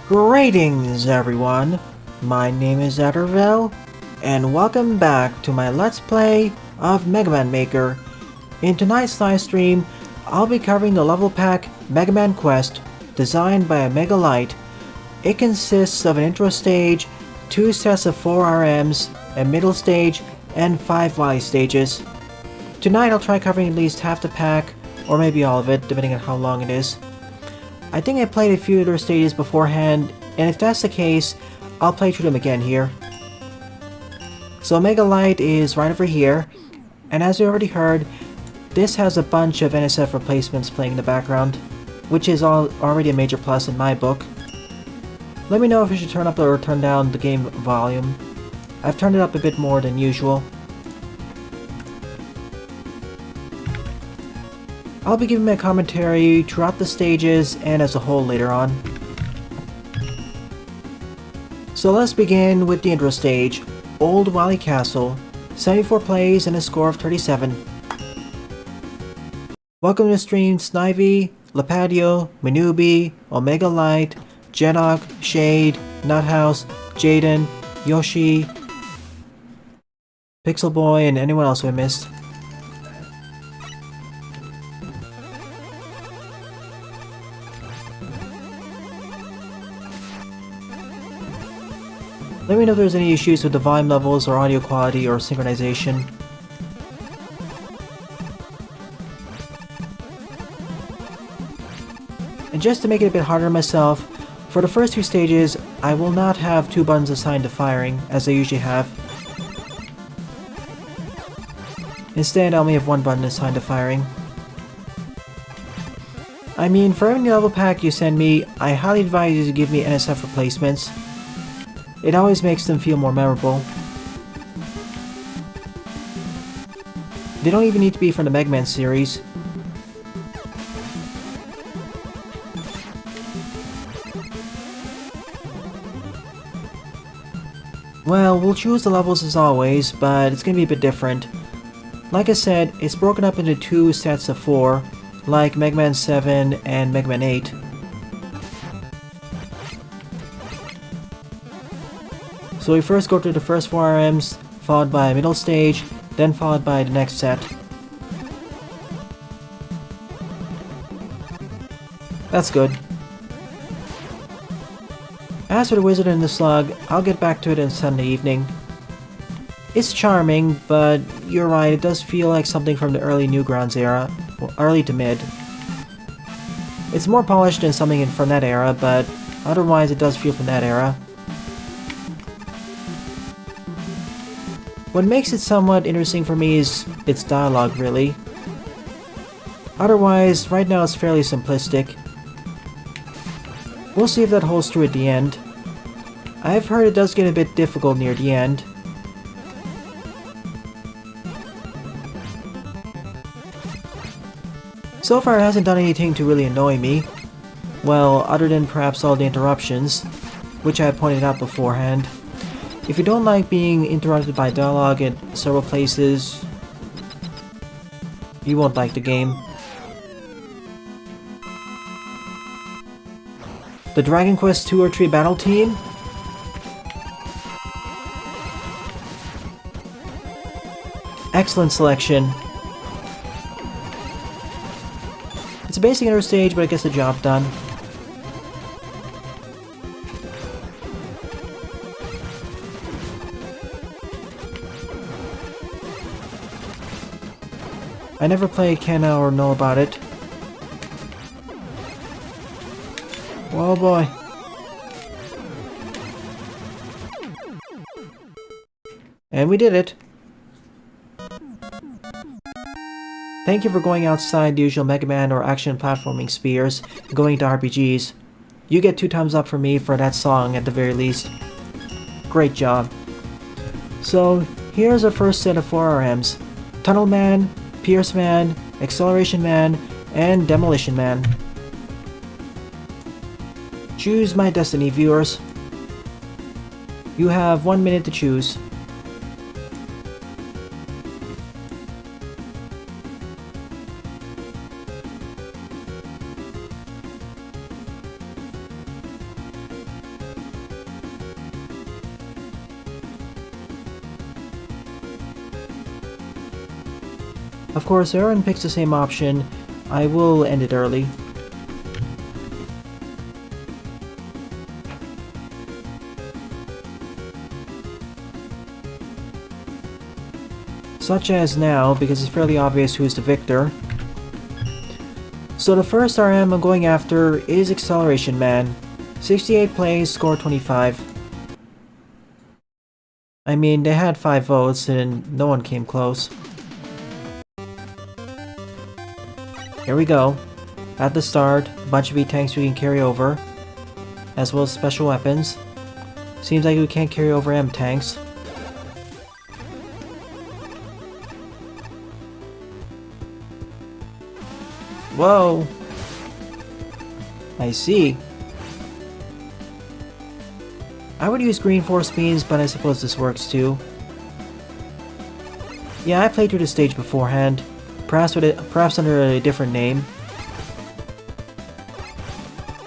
Greetings everyone, my name is Adderville, and welcome back to my Let's Play of Mega Man Maker. In tonight's live stream, I'll be covering the level pack Mega Man Quest, designed by Omegalite. It consists of an intro stage, 2 sets of 4 RMs, a middle stage, and 5 Wily stages. Tonight I'll try covering at least half the pack, or maybe all of it, depending on how long it is. I think I played a few other stages beforehand, and if that's the case, I'll play through them again here. So Omegalite is right over here, and as you already heard, this has a bunch of NSF replacements playing in the background, which is already a major plus in my book. Let me know if you should turn up or turn down the game volume. I've turned it up a bit more than usual. I'll be giving my commentary throughout the stages and as a whole later on. So let's begin with the intro stage, Old Wily Castle, 74 plays and a score of 37. Welcome to the stream Snivy, Lepadio, Manubi, Omegalite, Jedok, Shade, Nuthouse, Jaden, Yoshi, Pixel Boy, and anyone else who I missed. Let me know if there's any issues with the volume levels or audio quality or synchronization. And just to make it a bit harder on myself, for the first 2 stages, I will not have 2 buttons assigned to firing, as I usually have. Instead, I only have 1 button assigned to firing. I mean, for every level pack you send me, I highly advise you to give me NSF replacements. It always makes them feel more memorable. They don't even need to be from the Mega Man series. Well, we'll choose the levels as always, but it's gonna be a bit different. Like I said, it's broken up into 2 sets of 4, like Mega Man 7 and Mega Man 8. So we first go through the first 4 RMs, followed by a middle stage, then followed by the next set. That's good. As for the Wizard and the Slug, I'll get back to it in Sunday evening. It's charming, but you're right, it does feel like something from the early Newgrounds era, well, early to mid. It's more polished than something from that era, but otherwise it does feel from that era. What makes it somewhat interesting for me is its dialogue, really. Otherwise, right now it's fairly simplistic. We'll see if that holds true at the end. I've heard it does get a bit difficult near the end. So far it hasn't done anything to really annoy me. Well, other than perhaps all the interruptions, which I had pointed out beforehand. If you don't like being interrupted by dialogue at several places, you won't like the game. The Dragon Quest 2 or 3 battle team? Excellent selection. It's a basic intro stage, but it gets the job done. I never played Kenna or know about it. Oh boy. And we did it. Thank you for going outside the usual Mega Man or action platforming spheres and going to RPGs. You get 2 thumbs up from me for that song at the very least. Great job. So, here's our first set of 4 RMs. Tunnel Man, Pierce Man, Acceleration Man, and Demolition Man. Choose my destiny, viewers. You have 1 minute to choose. Of course, if everyone picks the same option, I will end it early. Such as now, because it's fairly obvious who's the victor. So the first RM I'm going after is Acceleration Man. 68 plays, score 25. I mean, they had 5 votes and no one came close. Here we go. At the start, a bunch of E-tanks we can carry over, as well as special weapons. Seems like we can't carry over M-tanks. Whoa! I see. I would use green force beams, but I suppose this works too. Yeah, I played through the stage beforehand, perhaps under a different name.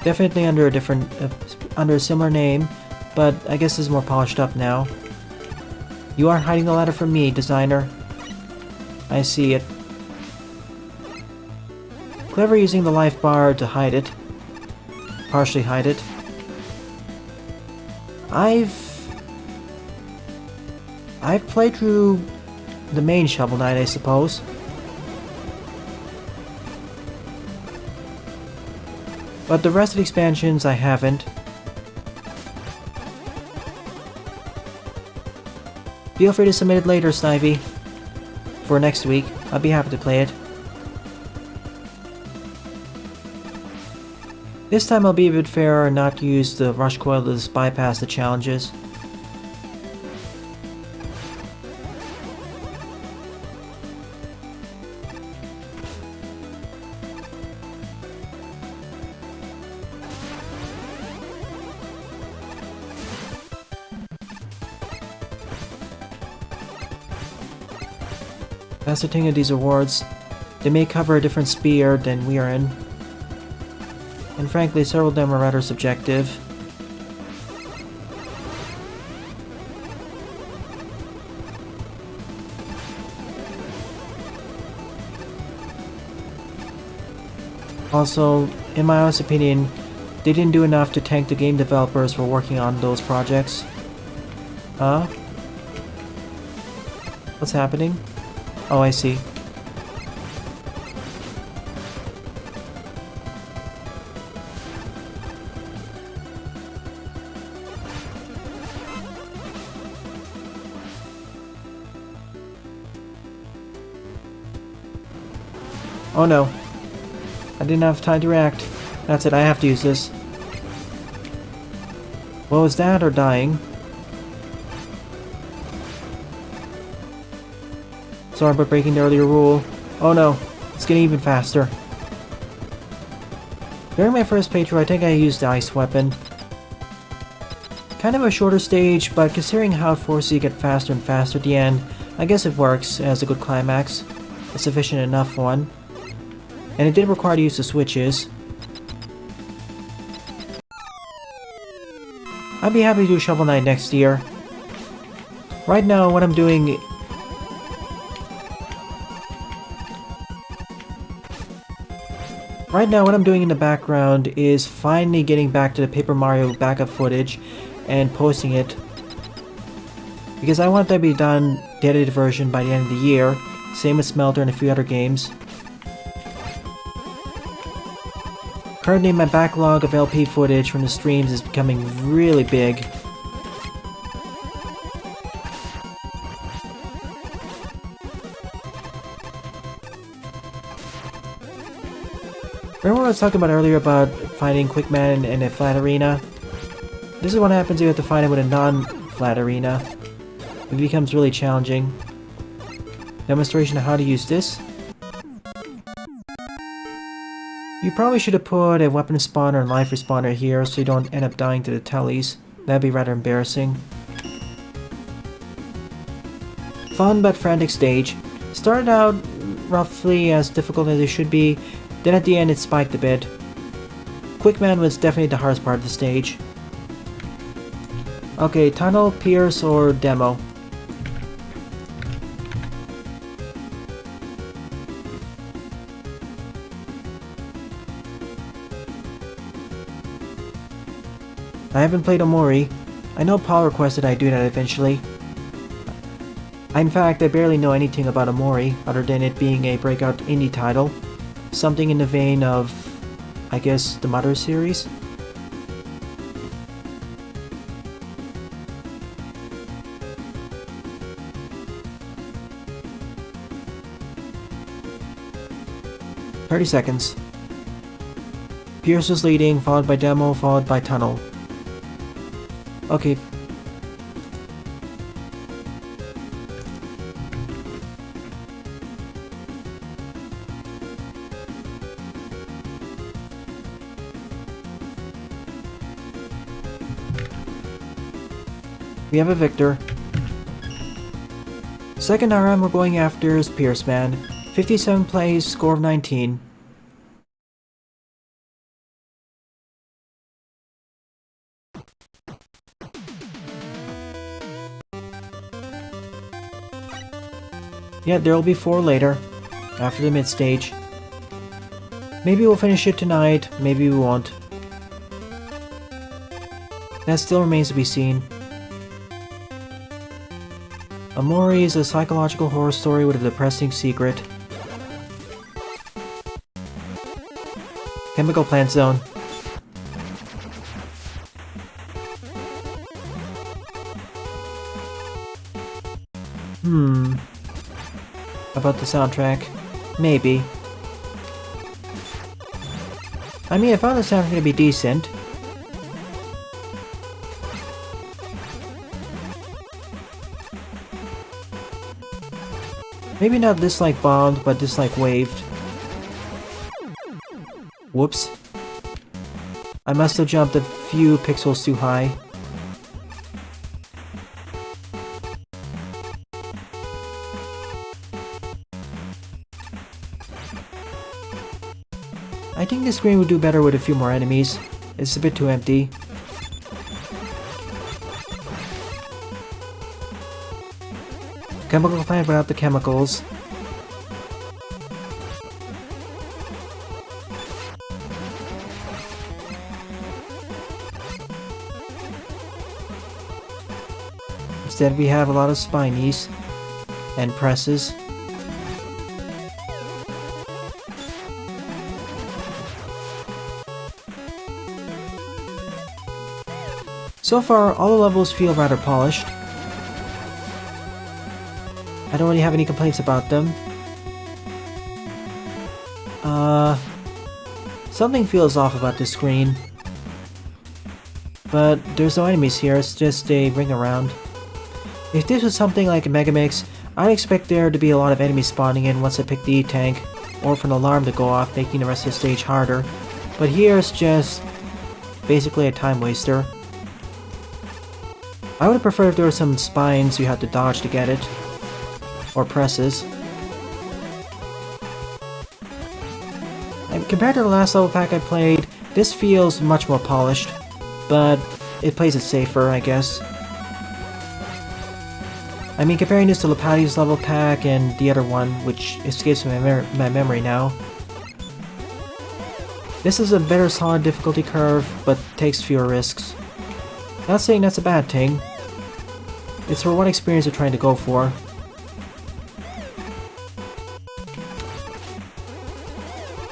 Definitely under a different, under a similar name, but I guess it's more polished up now. You are hiding the ladder from me, designer. I see it. Clever using the life bar to hide it. Partially hide it. I've played through the main Shovel Knight, I suppose. But the rest of the expansions I haven't. Feel free to submit it later, Snivy. For next week. I'll be happy to play it. This time I'll be a bit fairer and not use the rush coil to just bypass the challenges. That's the thing of these awards. They may cover a different sphere than we are in. And frankly, several of them are rather subjective. Also, in my honest opinion, they didn't do enough to thank the game developers for working on those projects. Huh? What's happening? Oh, I see. Oh no. I didn't have time to react. That's it, I have to use this. Well, is that or dying? Sorry about breaking the earlier rule. Oh no, it's getting even faster. During my first playthrough, I think I used the ice weapon. Kind of a shorter stage, but considering how it forces you to get faster and faster at the end, I guess it works as a good climax. A sufficient enough one. And it did require to use the switches. I'd be happy to do Shovel Knight next year. Right now, what I'm doing... in the background is finally getting back to the Paper Mario backup footage and posting it. Because I want that to be done, the edited version, by the end of the year. Same with Smelter and a few other games. Currently, my backlog of LP footage from the streams is becoming really big. Remember what I was talking about earlier about finding Quickman in a flat arena? This is what happens if you have to find it with a non-flat arena. It becomes really challenging. Demonstration of how to use this. You probably should have put a weapon spawner and life respawner here so you don't end up dying to the tellies. That'd be rather embarrassing. Fun but frantic stage. Started out roughly as difficult as it should be, then at the end it spiked a bit. Quickman was definitely the hardest part of the stage. Okay, tunnel, pierce, or demo. I haven't played Omori. I know Paul requested I do that eventually. In fact, I barely know anything about Omori, other than it being a breakout indie title. Something in the vein of, I guess, the Mother series? "30 seconds. Pierce is leading, followed by Demo, followed by Tunnel." Okay. We have a victor. Second RM we're going after is Pierce Man. 57 plays, score of 19. Yeah, there'll be 4 later, after the mid-stage. Maybe we'll finish it tonight, maybe we won't. That still remains to be seen. Omori is a psychological horror story with a depressing secret. Chemical Plant Zone. About the soundtrack? Maybe. I mean, I found the soundtrack to be decent. Maybe not dislike bombed, but dislike waved. Whoops. I must have jumped a few pixels too high. I think this screen would do better with a few more enemies. It's a bit too empty. Chemical plant without the chemicals. Instead we have a lot of spinies and presses. So far, all the levels feel rather polished. I don't really have any complaints about them. Something feels off about this screen. But there's no enemies here, it's just a ring around. If this was something like a Mega Mix, I'd expect there to be a lot of enemies spawning in once I pick the E-Tank, or for an alarm to go off, making the rest of the stage harder. But here it's just basically a time waster. I would have preferred if there were some spines you had to dodge to get it. Or presses. And compared to the last level pack I played, this feels much more polished. But it plays it safer, I guess. I mean, comparing this to Lepati's level pack and the other one, which escapes my memory now. This is a better solid difficulty curve, but takes fewer risks. Not saying that's a bad thing. It's for what experience you're trying to go for.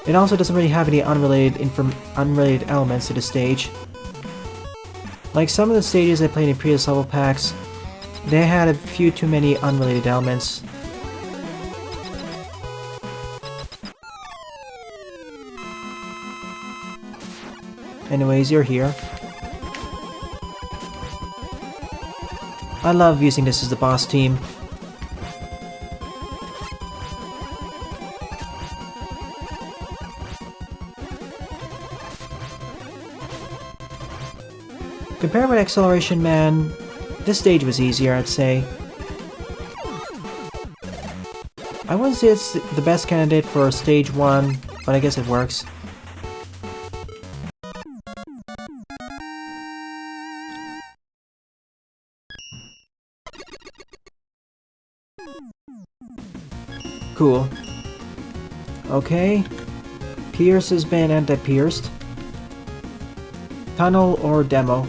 It also doesn't really have any unrelated elements to the stage. Like some of the stages I played in previous level packs, they had a few too many unrelated elements. Anyways, you're here. I love using this as the boss team. Compared with Acceleration Man, this stage was easier, I'd say. I wouldn't say it's the best candidate for stage 1, but I guess it works. Cool. Okay. Pierce has been anti-pierced. Tunnel or Demo.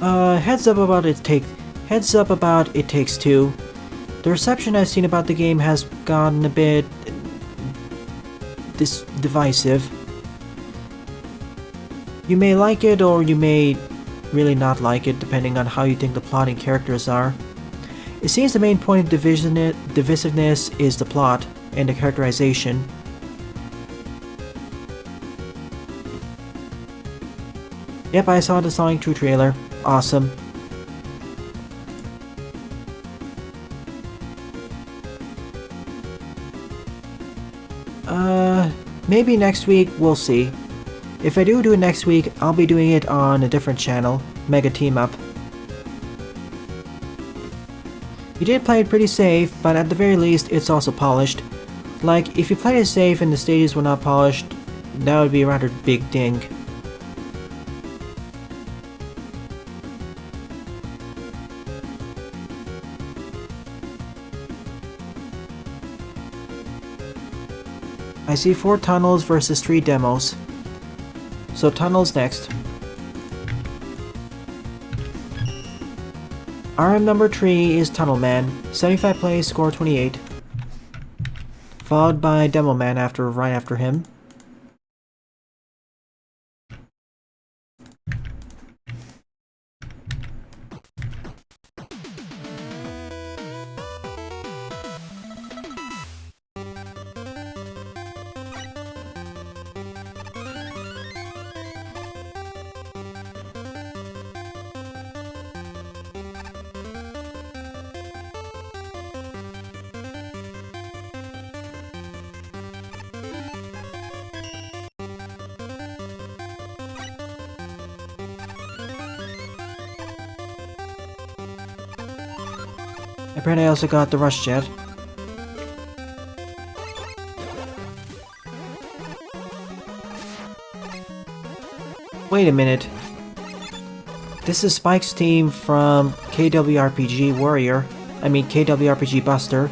Heads up about It Takes Two. The reception I've seen about the game has gotten a bit divisive. You may like it, or you may really not like it, depending on how you think the plot and characters are. It seems the main point of divisiveness is the plot and the characterization. Yep, I saw the Sonic 2 trailer. Awesome. Maybe next week, we'll see. If I do it next week, I'll be doing it on a different channel, Mega Team Up. You did play it pretty safe, but at the very least, it's also polished. Like, if you played it safe and the stages were not polished, that would be a rather big ding. I see 4 tunnels versus 3 demos. So tunnels next. RM number 3 is Tunnel Man, 75 plays, score 28. Followed by Demo Man right after him. Apparently I also got the Rush Jet. Wait a minute. This is Spike's team from KWRPG Buster.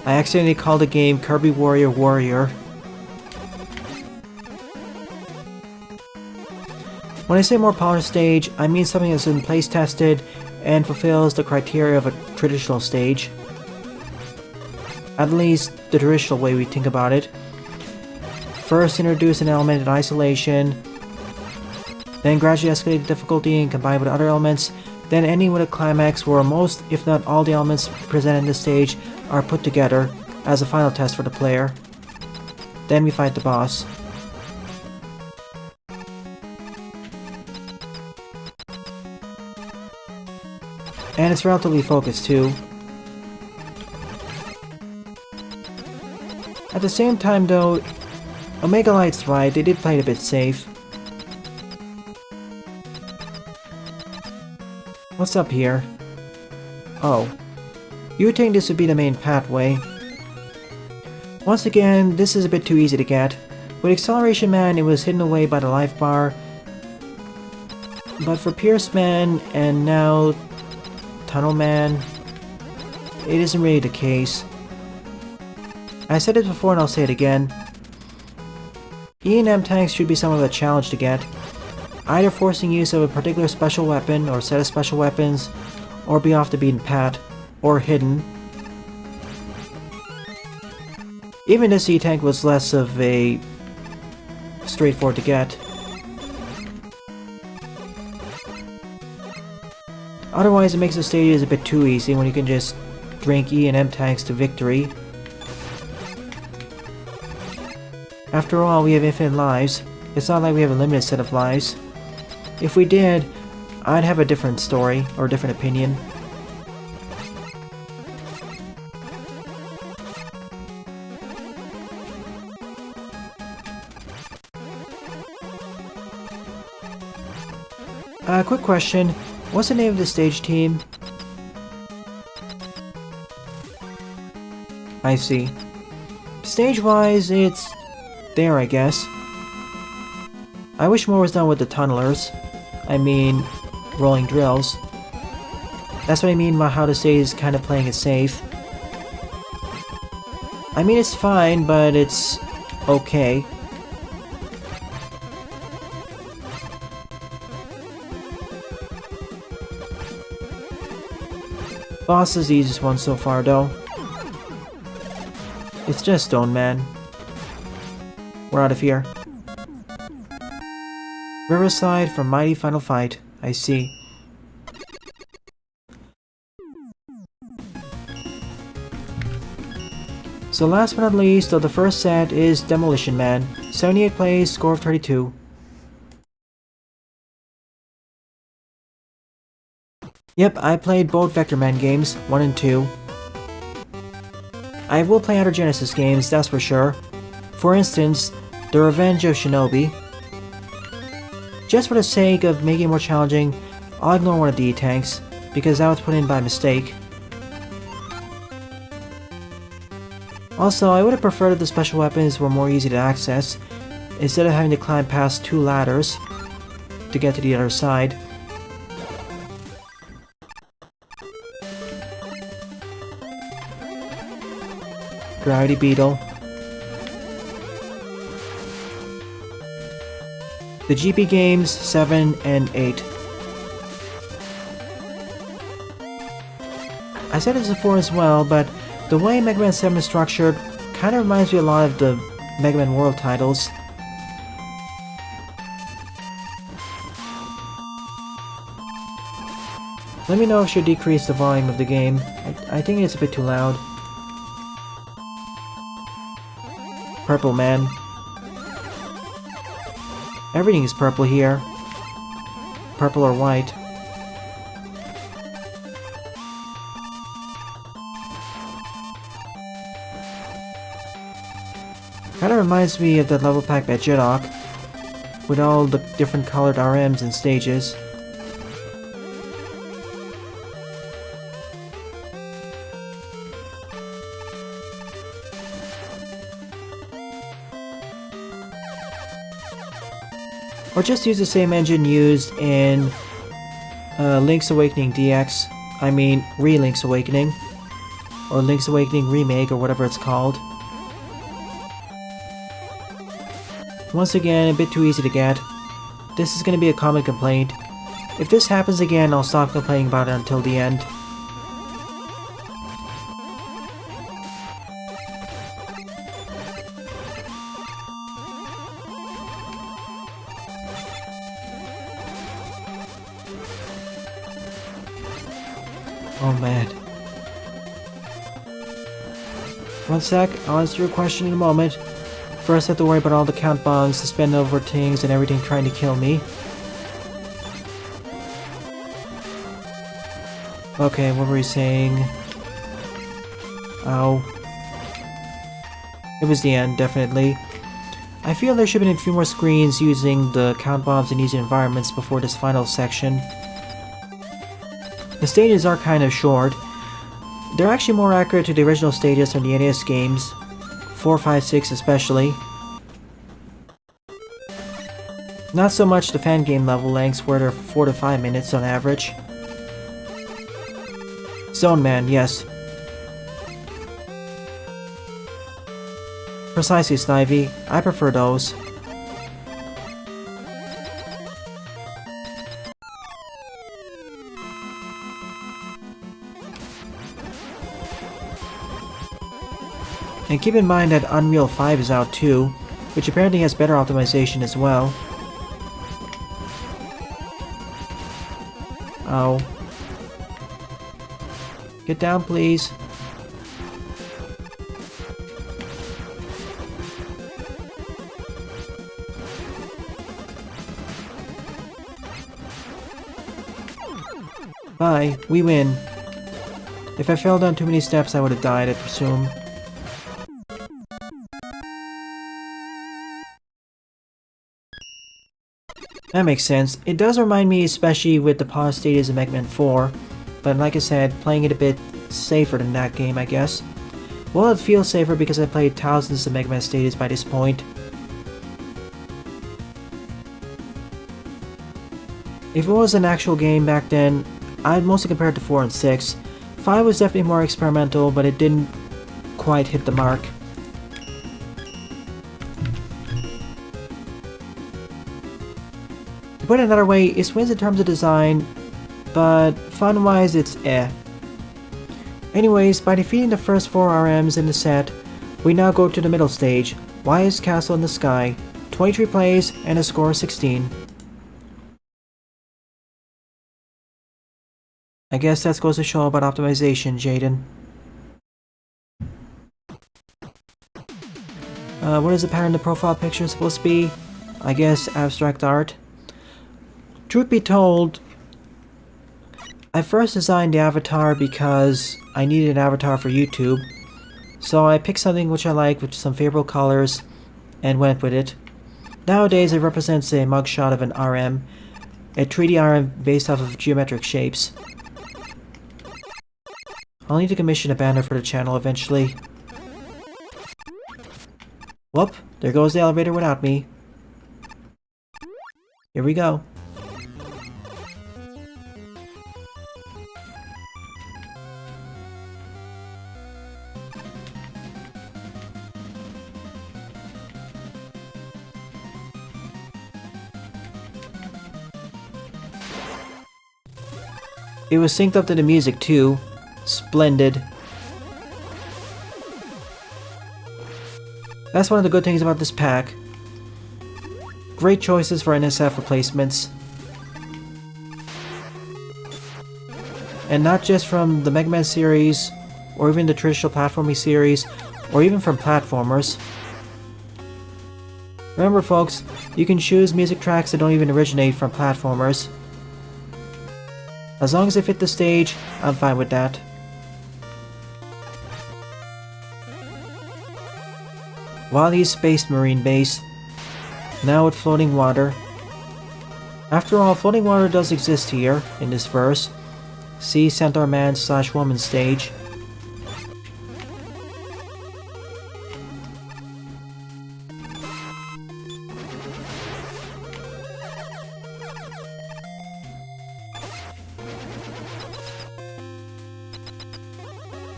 I accidentally called the game Kirby Warrior Warrior. When I say more polished stage, I mean something that's been place tested and fulfills the criteria of a traditional stage. At least the traditional way we think about it. First introduce an element in isolation, then gradually escalate the difficulty and combine with other elements, then ending with a climax where most, if not all, the elements presented in the stage are put together as a final test for the player. Then we fight the boss. And it's relatively focused too. At the same time though, Omegalite's right, they did play it a bit safe. What's up here? Oh. You would think this would be the main pathway. Once again, this is a bit too easy to get. With Acceleration Man, it was hidden away by the life bar. But for Pierce Man and now Tunnel Man, it isn't really the case. I said it before and I'll say it again. E&M tanks should be somewhat of a challenge to get, either forcing use of a particular special weapon or set of special weapons, or be off the beaten path, or hidden. Even this E-tank was less of a straightforward to get. Otherwise, it makes the stages a bit too easy when you can just drink E&M tanks to victory. After all, we have infinite lives. It's not like we have a limited set of lives. If we did, I'd have a different story, or a different opinion. Quick question. What's the name of the stage team? I see. Stage-wise, it's there, I guess. I wish more was done with the tunnelers. I mean, rolling drills. That's what I mean by how the stage is kind of playing it safe. I mean, it's fine, but it's Boss is the easiest one so far though. It's just Stone Man. We're out of here. Riverside for Mighty Final Fight. I see. So last but not least of the first set is Demolition Man. 78 plays, score of 32. Yep, I played both Vector Man games, 1 and 2. I will play other Genesis games, that's for sure. For instance, The Revenge of Shinobi. Just for the sake of making it more challenging, I'll ignore one of the E-tanks, because that was put in by mistake. Also, I would have preferred if the special weapons were more easy to access, instead of having to climb past 2 ladders to get to the other side. Gravity Beetle. The GP games 7 and 8. I said this before as well, but the way Mega Man 7 is structured kind of reminds me a lot of the Mega Man World titles. Let me know if I should decrease the volume of the game. I think it's a bit too loud. Purple Man. Everything is purple here. Purple or white. Kinda reminds me of that level pack by Jidok, with all the different colored RMs and stages. Or just use the same engine used in Link's Awakening DX. I mean, Re-Link's Awakening. Or Link's Awakening Remake, or whatever it's called. Once again, a bit too easy to get. This is going to be a common complaint. If this happens again, I'll stop complaining about it until the end. Oh man. One sec, I'll answer your question in a moment. First I have to worry about all the count bombs, the spin over things, and everything trying to kill me. Okay, what were you saying? Ow. It was the end, definitely. I feel there should have been a few more screens using the count bombs in easy environments before this final section. The stages are kind of short. They're actually more accurate to the original stages from the NES games, 4, 5, 6 especially. Not so much the fan game level lengths where they're 4 to 5 minutes on average. Zone Man, yes. Precisely, Snivy. I prefer those. And keep in mind that Unreal 5 is out too, which apparently has better optimization as well. Ow. Get down, please. Bye, we win. If I fell down too many steps, I would have died, I presume. That makes sense. It does remind me, especially with the pause stages of Mega Man 4, but like I said, playing it a bit safer than that game, I guess. Well, it feels safer because I played thousands of Mega Man stages by this point. If it was an actual game back then, I'd mostly compare it to 4 and 6. 5 was definitely more experimental, but it didn't quite hit the mark. To put it another way, it wins in terms of design, but fun-wise it's eh. Anyways, by defeating the first 4 RMs in the set, we now go to the middle stage, Wily Castle in the Sky, 23 plays and a score of 16. I guess that goes to show about optimization, Jaden. What is the pattern the profile picture supposed to be? I guess abstract art. Truth be told, I first designed the avatar because I needed an avatar for YouTube. So I picked something which I like with some favorable colors and went with it. Nowadays it represents a mugshot of an RM, a 3D RM based off of geometric shapes. I'll need to commission a banner for the channel eventually. Whoop, there goes the elevator without me. Here we go. It was synced up to the music too. Splendid. That's one of the good things about this pack. Great choices for NSF replacements. And not just from the Mega Man series, or even the traditional platforming series, or even from platformers. Remember folks, you can choose music tracks that don't even originate from platformers. As long as they fit the stage, I'm fine with that. Wily's Space Marine Base, now with floating water. After all, floating water does exist here, in this verse. See Centaur Man / Woman stage.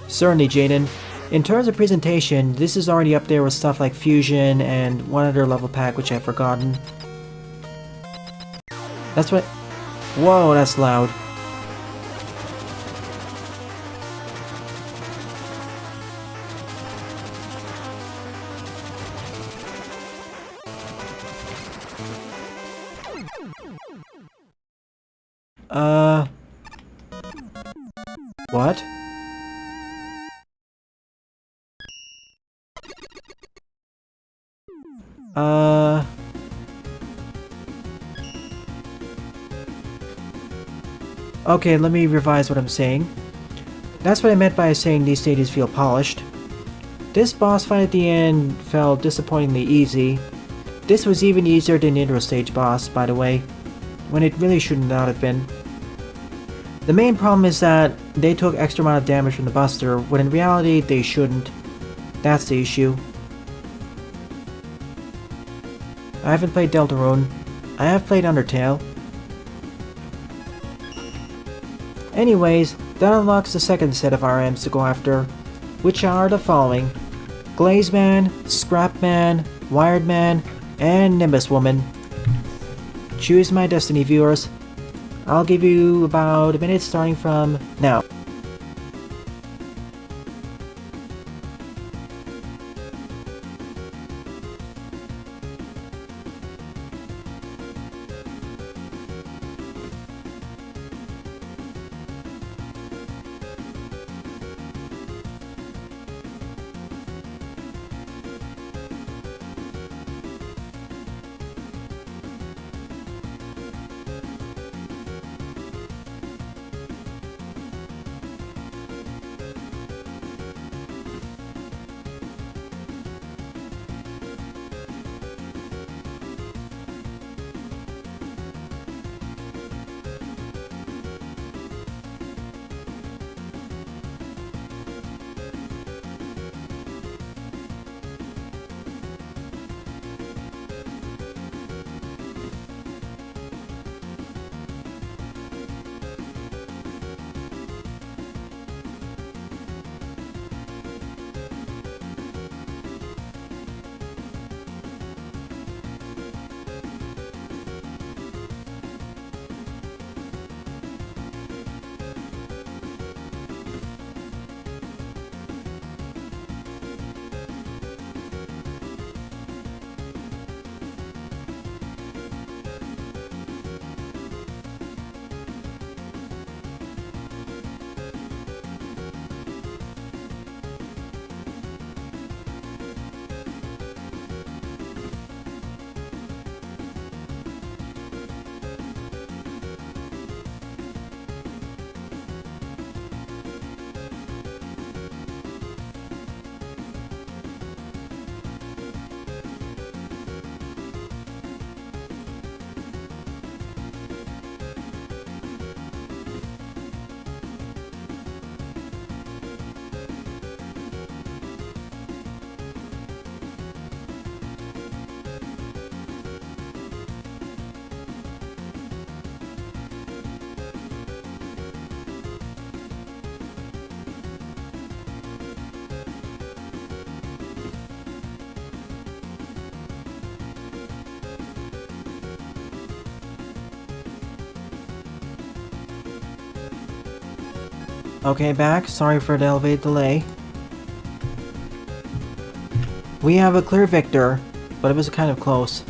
Certainly, Jaden. In terms of presentation, this is already up there with stuff like Fusion and one other level pack which I've forgotten. That's what... Whoa, that's loud. What? Okay, let me revise what I'm saying. That's what I meant by saying these stages feel polished. This boss fight at the end felt disappointingly easy. This was even easier than the Introstage boss, by the way, when it really shouldn't not have been. The main problem is that they took extra amount of damage from the Buster, when in reality they shouldn't. That's the issue. I haven't played Deltarune. I have played Undertale. Anyways, that unlocks the second set of RMs to go after, which are the following: Glaze Man, Scrap Man, Wired Man, and Nimbus Woman. Choose my destiny, viewers. I'll give you about a minute starting from now. Okay, back. Sorry for the elevated delay. We have a clear victor, but it was kind of close.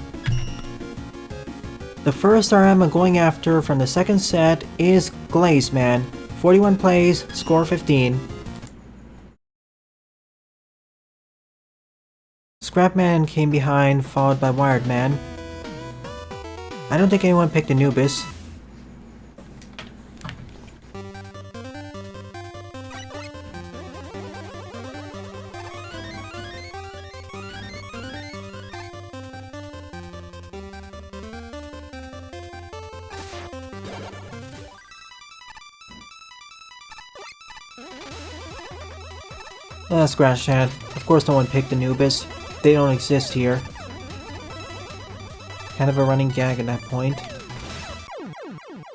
The first RM I'm going after from the second set is Glaze Man. 41 plays, score 15. Scrap Man came behind, followed by Wired Man. I don't think anyone picked Anubis. Scratch that. Of course no one picked Anubis. They don't exist here. Kind of a running gag at that point.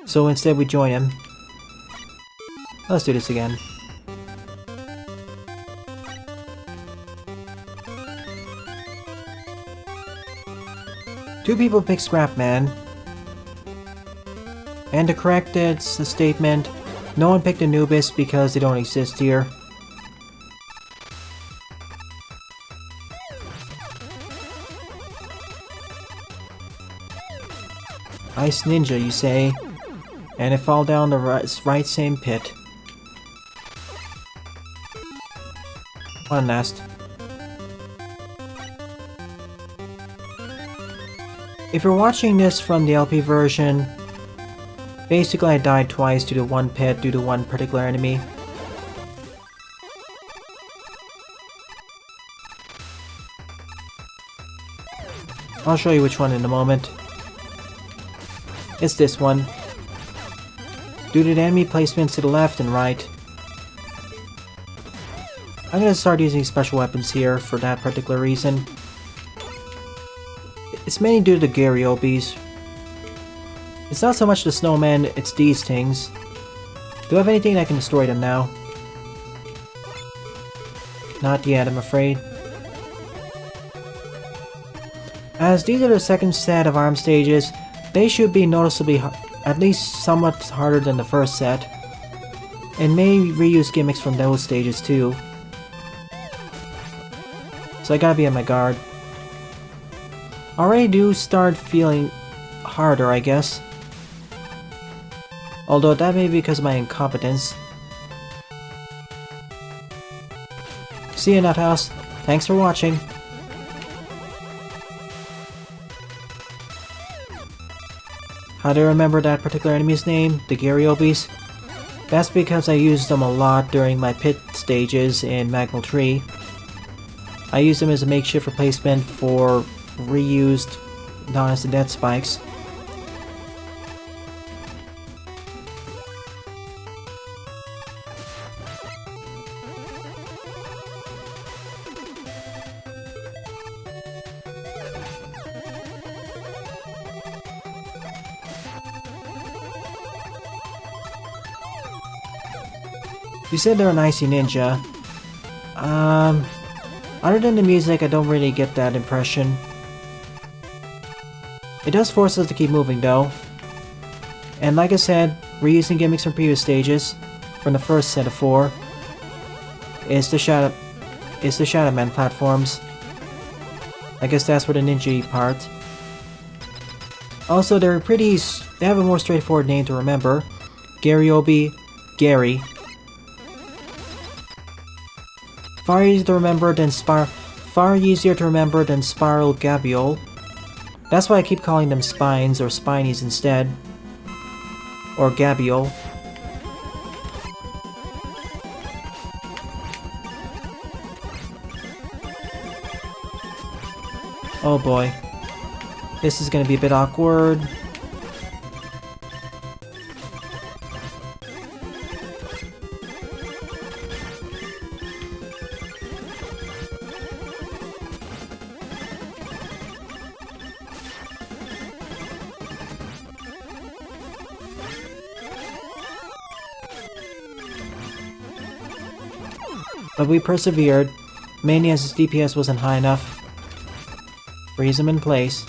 So instead we join him. Let's do this again. Two people picked Scrap Man. And to correct it's a statement, no one picked Anubis because they don't exist here. Ice Ninja, you say? And it fall down the right same pit. One nest. If you're watching this from the LP version, basically I died twice due to one pit due to one particular enemy. I'll show you which one in a moment. It's this one. Due to the enemy placements to the left and right. I'm gonna start using special weapons here for that particular reason. It's mainly due to the Garyobies. It's not so much the snowmen, it's these things. Do I have anything that can destroy them now? Not yet, I'm afraid. As these are the second set of arm stages, they should be noticeably, at least somewhat harder than the first set, and may reuse gimmicks from those stages too. So I gotta be on my guard. Already do start feeling harder, I guess. Although that may be because of my incompetence. See you, Nuthouse. Thanks for watching. How do I remember that particular enemy's name? The Garyobies? That's because I used them a lot during my pit stages in Magmal Tree. I used them as a makeshift replacement for reused non-instant death spikes. You said they're an icy ninja. Other than the music, I don't really get that impression. It does force us to keep moving though. And like I said, reusing gimmicks from previous stages, from the first set of 4, is the Shadow Man platforms. I guess that's for the ninja part. Also, they have a more straightforward name to remember. Garyobi, Gary. Far easier to remember than Spiral Gabiole. That's why I keep calling them Spines or Spinies instead. Or Gabiole. Oh boy. This is gonna be a bit awkward. But we persevered, mainly as his DPS wasn't high enough. Freeze him in place.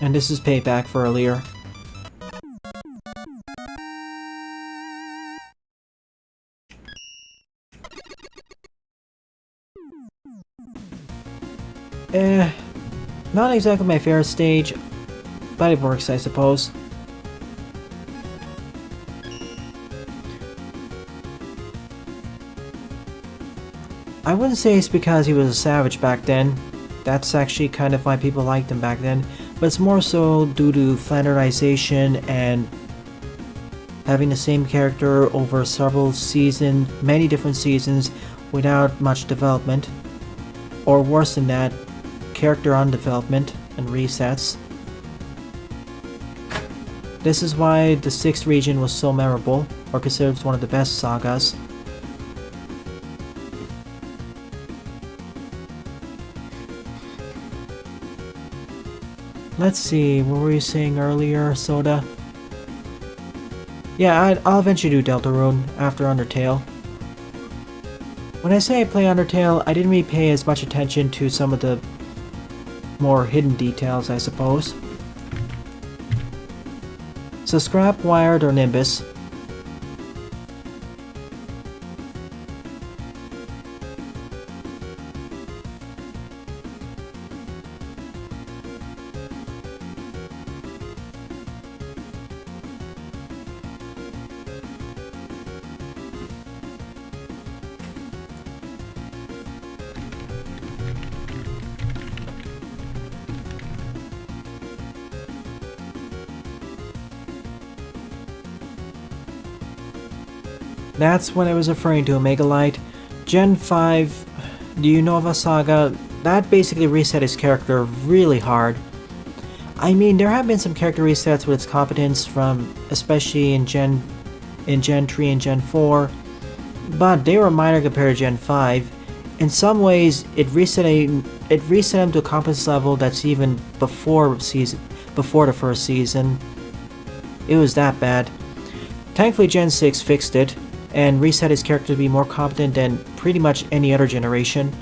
And this is payback for earlier. Not exactly my favorite stage, but it works, I suppose. I wouldn't say it's because he was a savage back then. That's actually kind of why people liked him back then, but it's more so due to standardization and having the same character over several seasons, many different seasons, without much development. Or worse than that, character undevelopment and resets. This is why the 6th region was so memorable, or considered one of the best sagas. Let's see, what were you saying earlier, Soda? Yeah, I'll eventually do Deltarune after Undertale. When I say I play Undertale, I didn't really pay as much attention to some of the more hidden details, I suppose. So Scrap, Wired, or Nimbus? That's what I was referring to, Omegalite. Gen 5, do you know of a saga? That basically reset his character really hard. I mean, there have been some character resets with its competence from, especially in Gen 3 and Gen 4, but they were minor compared to Gen 5. In some ways, it reset him to a competence level that's even before the first season. It was that bad. Thankfully, Gen 6 fixed it and reset his character to be more competent than pretty much any other generation.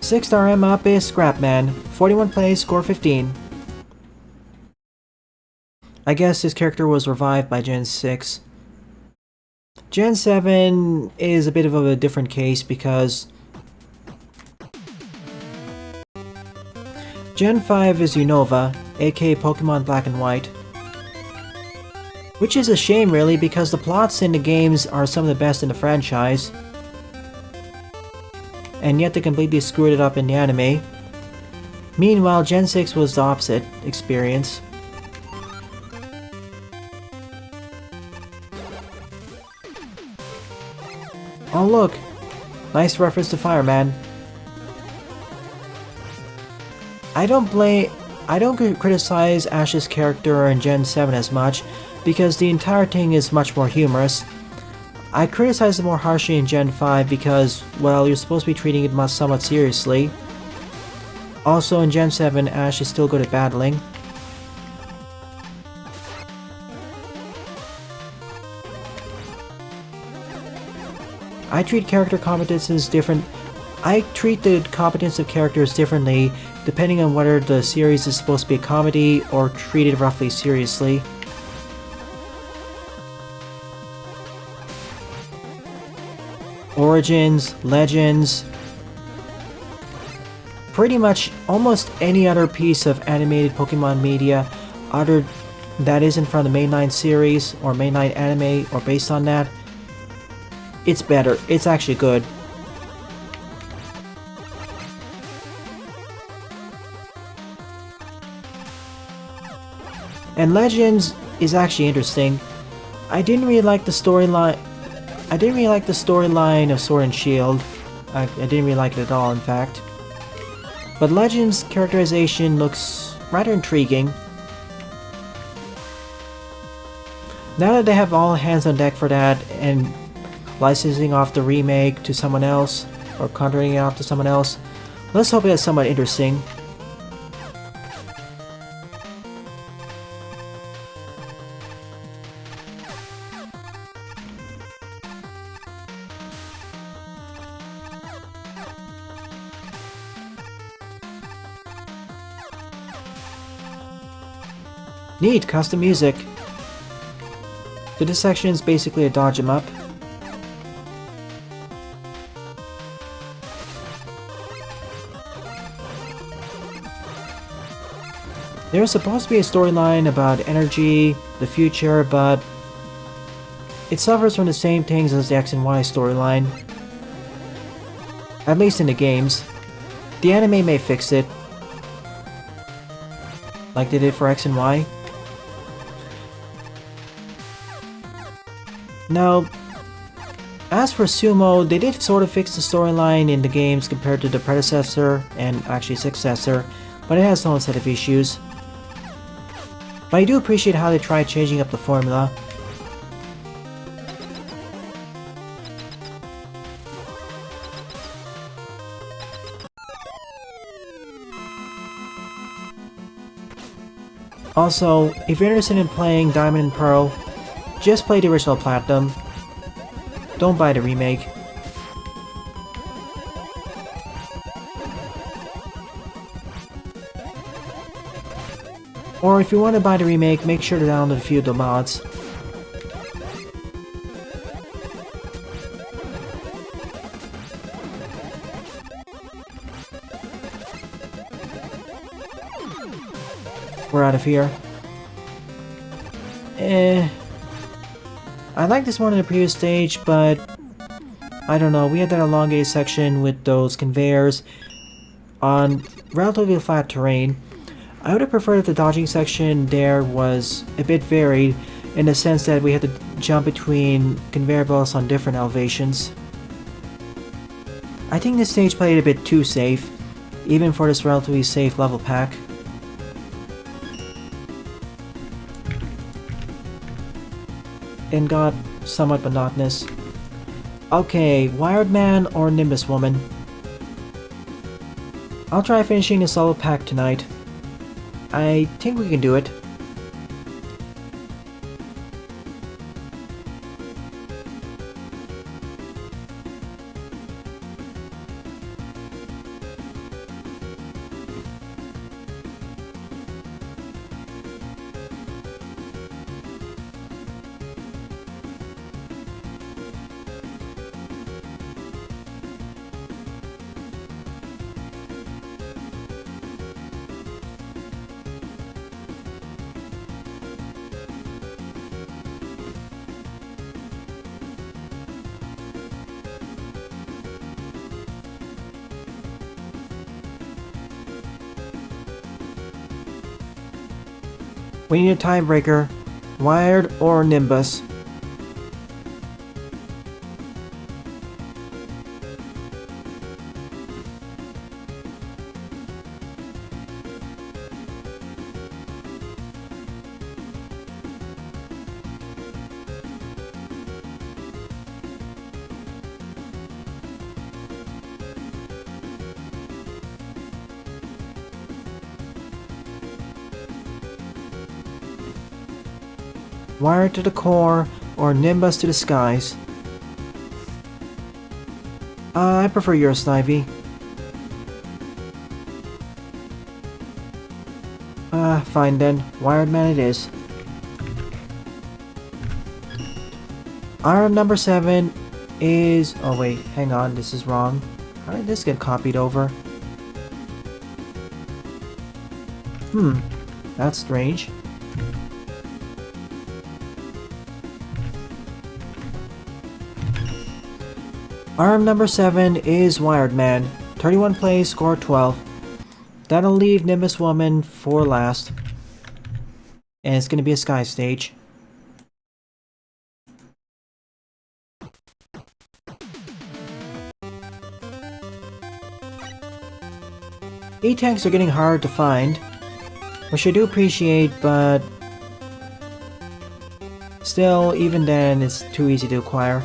Six-star M up is Scrap Man, 41 plays, score 15. I guess his character was revived by Gen 6. Gen 7 is a bit of a different case because Gen 5 is Unova, aka Pokemon Black and White. Which is a shame really, because the plots in the games are some of the best in the franchise. And yet they completely screwed it up in the anime. Meanwhile, Gen 6 was the opposite experience. Oh look! Nice reference to Fireman. I don't criticize Ash's character in Gen 7 as much, because the entire thing is much more humorous. I criticize it more harshly in Gen 5 because, well, you're supposed to be treating it somewhat seriously. Also in Gen 7, Ash is still good at battling. I treat character competences different. I treat the competence of characters differently depending on whether the series is supposed to be a comedy or treated roughly seriously. Origins, Legends, pretty much almost any other piece of animated Pokemon media other that isn't from the mainline series or mainline anime or based on that, it's better. It's actually good. And Legends is actually interesting. I didn't really like the storyline of Sword and Shield. I didn't really like it at all, in fact. But Legends' characterization looks rather intriguing. Now that they have all hands on deck for that, and licensing off the remake to someone else, or contracting it off to someone else, let's hope it's somewhat interesting. Neat, custom music. So this section is basically a dodge 'em up. There's supposed to be a storyline about energy, the future, but it suffers from the same things as the X and Y storyline. At least in the games. The anime may fix it, like they did for X and Y. Now, as for Sumo, they did sort of fix the storyline in the games compared to the predecessor and actually successor, but it has its own set of issues. But I do appreciate how they tried changing up the formula. Also, if you're interested in playing Diamond and Pearl, just play the original Platinum. Don't buy the remake. Or if you want to buy the remake, make sure to download a few of the mods. We're out of here. I like this one in the previous stage, but I don't know, we had that elongated section with those conveyors on relatively flat terrain. I would have preferred if the dodging section there was a bit varied in the sense that we had to jump between conveyor belts on different elevations. I think this stage played a bit too safe, even for this relatively safe level pack. And got somewhat monotonous. Okay, Wired Man or Nimbus Woman? I'll try finishing this level pack tonight. I think we can do it. We need a tiebreaker. Wired or Nimbus? Wired to the core or Nimbus to the skies? I prefer your Snivy. Fine then. Wired Man it is. Item number 7 is... Oh wait, hang on, this is wrong. How did this get copied over? That's strange. Arm number 7 is Wired Man. 31 plays, score 12. That'll leave Nimbus Woman for last. And it's gonna be a sky stage. E-tanks are getting hard to find, which I do appreciate, but still, even then, it's too easy to acquire.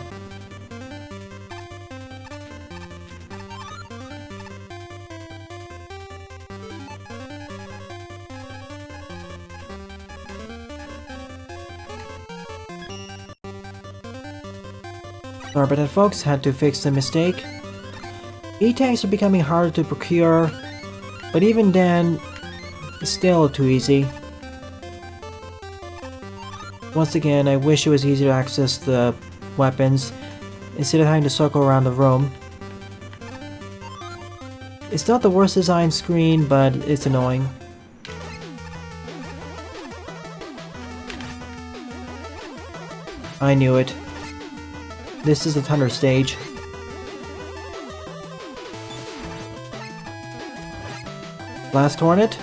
Sorry about that, folks, had to fix the mistake. E-tanks are becoming harder to procure, but even then, it's still too easy. Once again, I wish it was easier to access the weapons instead of having to circle around the room. It's not the worst design screen, but it's annoying. I knew it. This is the Thunder stage. Blast Hornet.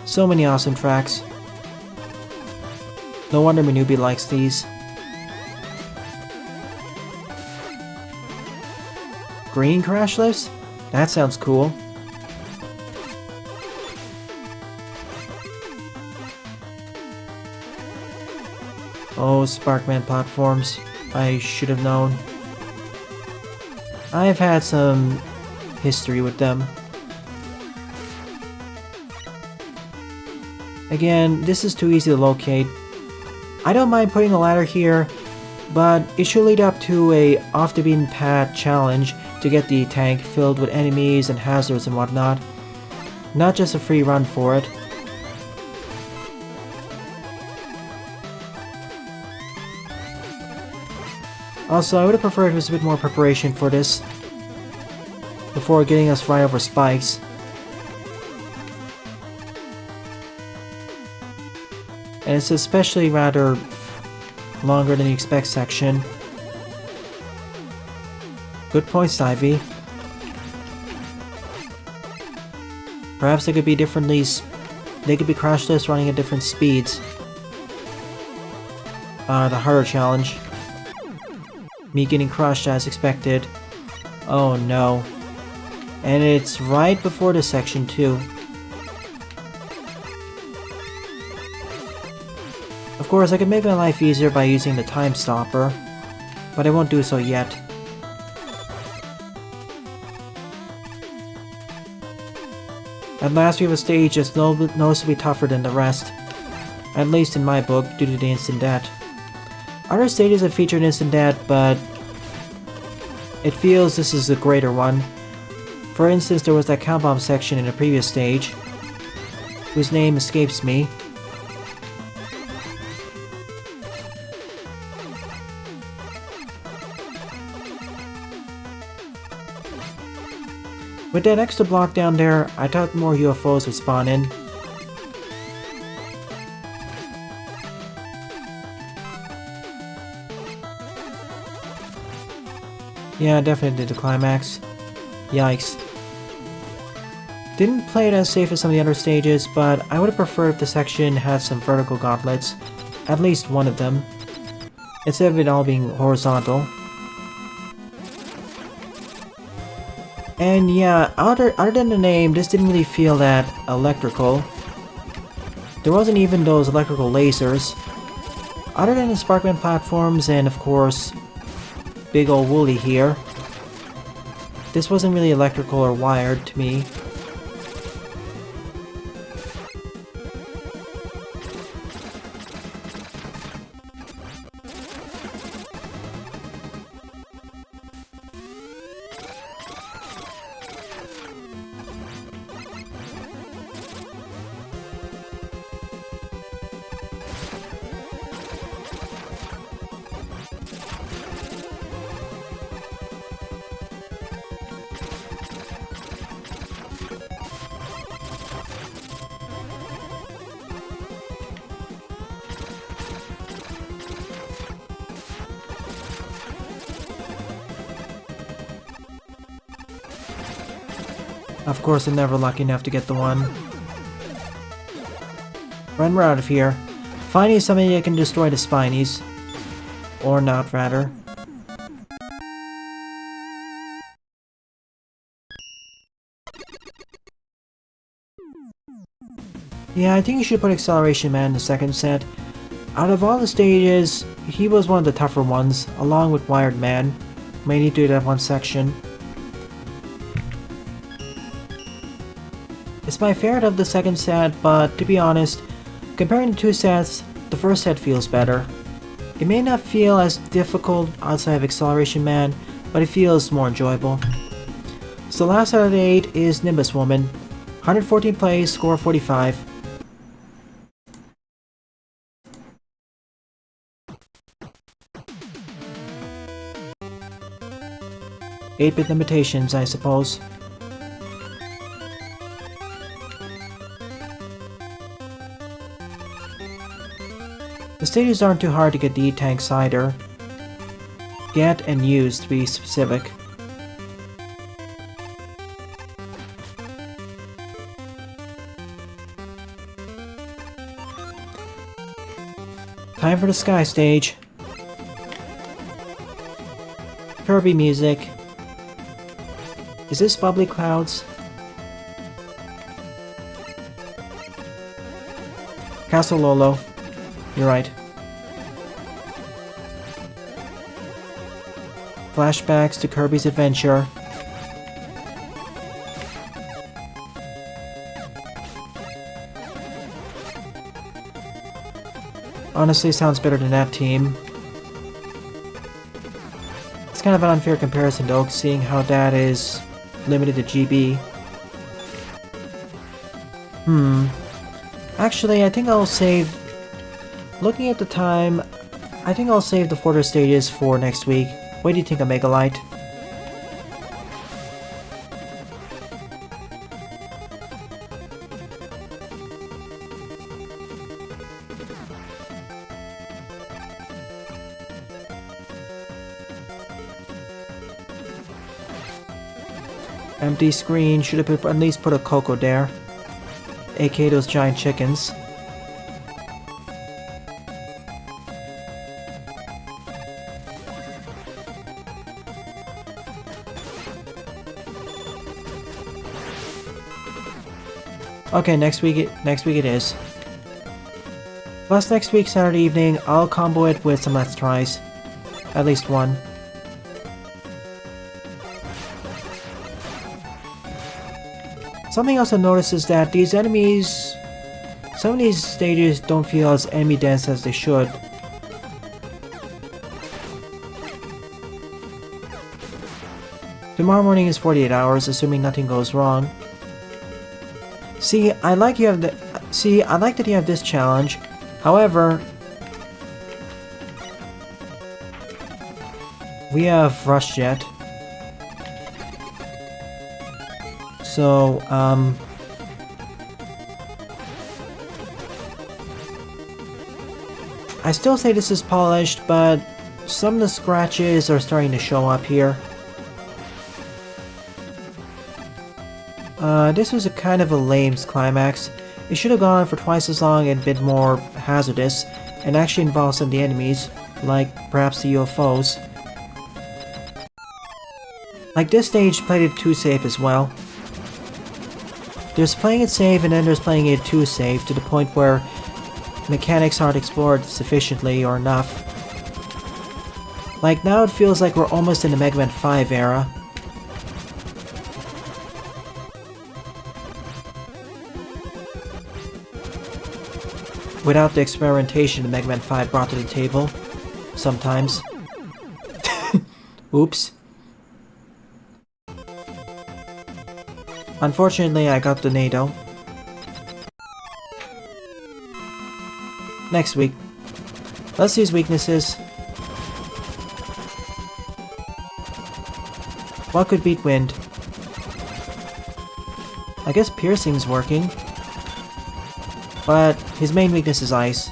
So many awesome tracks. No wonder my newbie likes these. Green crash lifts? That sounds cool. Oh, Sparkman platforms. I should have known. I've had some history with them. Again, this is too easy to locate. I don't mind putting a ladder here, but it should lead up to a off the beaten path challenge to get the tank filled with enemies and hazards and whatnot. Not just a free run for it. Also, I would have preferred there was a bit more preparation for this before getting us right over spikes. And it's especially rather longer than you expect section. Good points, Ivy. Perhaps they could be differently. They could be crashless running at different speeds. The harder challenge. Me getting crushed as expected. Oh no. And it's right before this section too. Of course, I could make my life easier by using the time stopper, but I won't do so yet. At last we have a stage that's noticeably tougher than the rest, at least in my book, due to the instant death. Other stages have featured instant death, but it feels this is a greater one. For instance, there was that count bomb section in the previous stage, whose name escapes me. With that extra block down there, I thought more UFOs would spawn in. Yeah, definitely the climax. Yikes. Didn't play it as safe as some of the other stages, but I would have preferred if the section had some vertical gauntlets. At least one of them. Instead of it all being horizontal. And yeah, other than the name, this didn't really feel that electrical. There wasn't even those electrical lasers. Other than the Sparkman platforms and of course, big ol' Wooly here. This wasn't really electrical or wired to me. Of course, I'm never lucky enough to get the one. When we're out of here, finding somebody that can destroy the Spinies. Or not, rather. Yeah, I think you should put Acceleration Man in the second set. Out of all the stages, he was one of the tougher ones, along with Wired Man. Mainly due to that one section. It's my favorite of the second set, but to be honest, comparing the two sets, the first set feels better. It may not feel as difficult outside of Acceleration Man, but it feels more enjoyable. So the last out of the 8 is Nimbus Woman. 114 plays, score 45. 8-bit limitations, I suppose. The stages aren't too hard to get the E-Tanks either. Get and use, to be specific. Time for the Sky Stage. Kirby music. Is this Bubbly Clouds? Castle Lolo. You're right. Flashbacks to Kirby's adventure. Honestly, sounds better than that team. It's kind of an unfair comparison though, seeing how that is limited to GB. Actually, I think I'll save... Looking at the time, I think I'll save the further stages for next week. What do you think of Omegalite? Empty screen, should have at least put a Coco there. aka those giant chickens. Okay, next week it is. Plus next week, Saturday evening, I'll combo it with some Let's Tries. At least one. Something else I've noticed is that these enemies... Some of these stages don't feel as enemy dense as they should. Tomorrow morning is 48 hours, assuming nothing goes wrong. See, I like that you have this challenge. However, we have Rush Jet. So, I still say this is polished, but some of the scratches are starting to show up here. This was a kind of a lame climax. It should have gone on for twice as long and been more hazardous, and actually involved some of the enemies, like perhaps the UFOs. Like this stage played it too safe as well. There's playing it safe and then there's playing it too safe to the point where mechanics aren't explored sufficiently or enough. Like now it feels like we're almost in the Mega Man 5 era. Without the experimentation the Mega Man 5 brought to the table. Sometimes. Oops. Unfortunately, I got the NATO. Next week. Let's use weaknesses. What could beat wind? I guess piercing's working. But his main weakness is ice.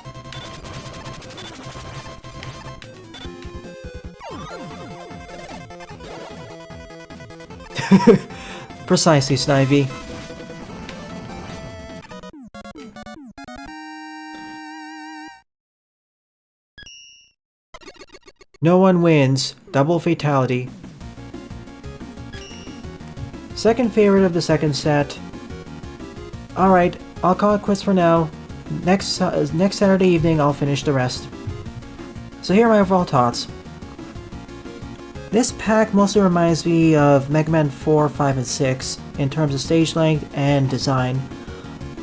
Precisely, Snivy. No one wins. Double fatality. Second favorite of the second set. Alright, I'll call it quits for now. Next Saturday evening I'll finish the rest. So here are my overall thoughts. This pack mostly reminds me of Mega Man 4, 5, and 6 in terms of stage length and design.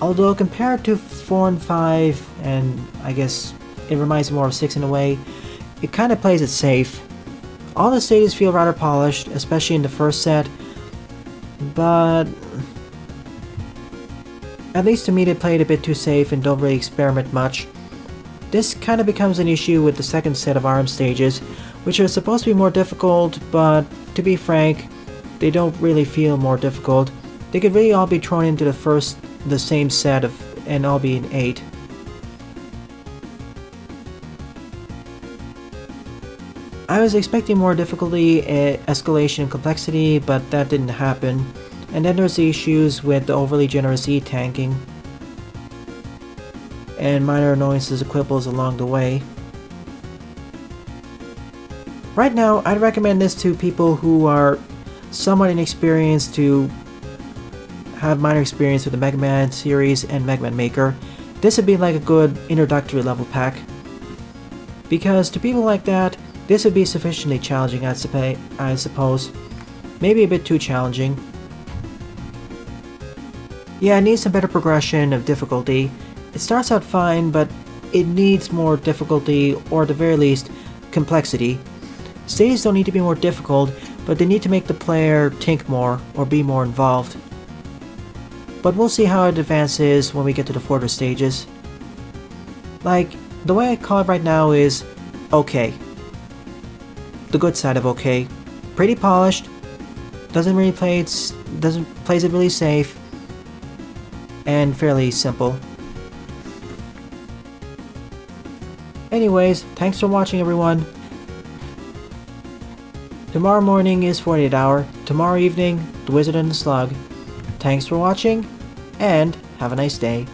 Although compared to 4 and 5, and I guess it reminds me more of 6 in a way, it kind of plays it safe. All the stages feel rather polished, especially in the first set, but at least to me they played a bit too safe and don't really experiment much. This kind of becomes an issue with the second set of ARM stages, which are supposed to be more difficult, but to be frank, they don't really feel more difficult. They could really all be thrown into the same set of, and all be an 8. I was expecting more difficulty, escalation and complexity, but that didn't happen. And then there's the issues with the overly generous E-tanking, and minor annoyances and quibbles along the way. Right now, I'd recommend this to people who are somewhat inexperienced to have minor experience with the Mega Man series and Mega Man Maker. This would be like a good introductory level pack. Because to people like that, this would be sufficiently challenging, I suppose. Maybe a bit too challenging. Yeah, it needs some better progression of difficulty. It starts out fine, but it needs more difficulty, or at the very least, complexity. Stages don't need to be more difficult, but they need to make the player think more, or be more involved. But we'll see how it advances when we get to the further stages. Like, the way I call it right now is okay. The good side of okay. Pretty polished, plays it really safe, and fairly simple. Anyways, thanks for watching, everyone. Tomorrow morning is 48 Hour, tomorrow evening, The Wizard and the Slug. Thanks for watching, and have a nice day.